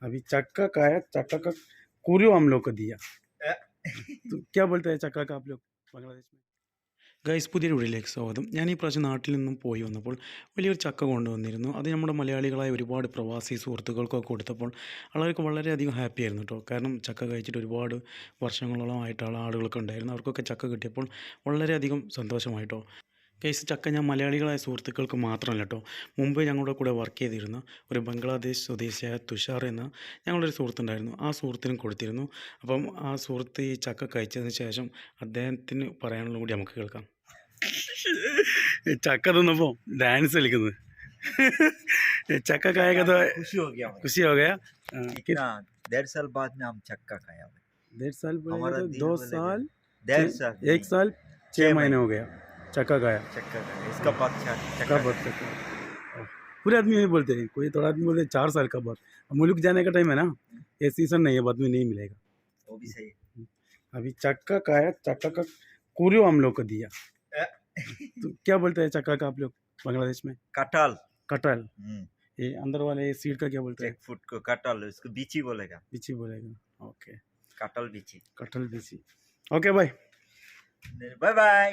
अभी चक्का खाया, चक्का का कुरु हम लोग को दिया। तो क्या बोलते हैं चक्का का आप लोग बांग्लादेश में? ഗൈസ് പുതിയൊരു വീഡിയോയിലേക്ക് സ്വാഗതം. ഞാൻ ഈ പ്രാവശ്യം നാട്ടിൽ നിന്നും പോയി വന്നപ്പോൾ വലിയൊരു ചക്ക കൊണ്ടുവന്നിരുന്നു. അത് നമ്മുടെ മലയാളികളായ ഒരുപാട് പ്രവാസി സുഹൃത്തുക്കൾക്കൊക്കെ കൊടുത്തപ്പോൾ അവർക്ക് വളരെയധികം ഹാപ്പി ആയിരുന്നു കേട്ടോ. കാരണം ചക്ക കഴിച്ചിട്ട് ഒരുപാട് വർഷങ്ങളോളം ആയിട്ടുള്ള ആളുകളൊക്കെ ഉണ്ടായിരുന്നു. അവർക്കൊക്കെ ചക്ക കിട്ടിയപ്പോൾ വളരെയധികം സന്തോഷമായിട്ടോ. ഗൈസ് ചക്ക ഞാൻ മലയാളികളായ സുഹൃത്തുക്കൾക്ക് മാത്രമല്ല കേട്ടോ, മുമ്പ് ഞങ്ങളുടെ കൂടെ വർക്ക് ചെയ്തിരുന്ന ഒരു ബംഗ്ലാദേശ് സ്വദേശിയായ തുഷാർ എന്ന ഞങ്ങളൊരു സുഹൃത്തുണ്ടായിരുന്നു. ആ സുഹൃത്തിനും കൊടുത്തിരുന്നു. അപ്പം ആ സുഹൃത്ത് ഈ ചക്ക കഴിച്ചതിന് ശേഷം അദ്ദേഹത്തിന് പറയാനുള്ള കൂടി നമുക്ക് കേൾക്കാം. चक्का തിന്നപ്പോൾ डांस കളിക്കുന്നത് चक्का खाएगा तो खुशी हो गया। कितना 1.5 साल बाद में हम चक्का खाया। 1.5 साल हमारा बोलेगा तो 2 साल 1.5 साल 1 साल 6 महीने हो गया चक्का खाया। इसका बाद चक्का बाद चक्का पूरे आदमी नहीं बोलते हैं, कोई थोड़ा आदमी बोलते 4 साल का बाद। अब मुल्क जाने का टाइम है ना, ये सीजन नहीं है, बाद में नहीं मिलेगा। वो भी सही है। अभी चक्का खाया, चक्का का कुरु हम लोग को दिया। तो क्या बोलते हैं चक्का का आप लोग बांग्लादेश में? कटहल। कटहल। ये अंदर वाले सीड का क्या बोलते हैं? जैकफ्रूट को कटहल, इसको बीची बोलेगा। बीची बोलेगा। ओके, कटहल बीची। कटहल बीची। Okay bye bye bye.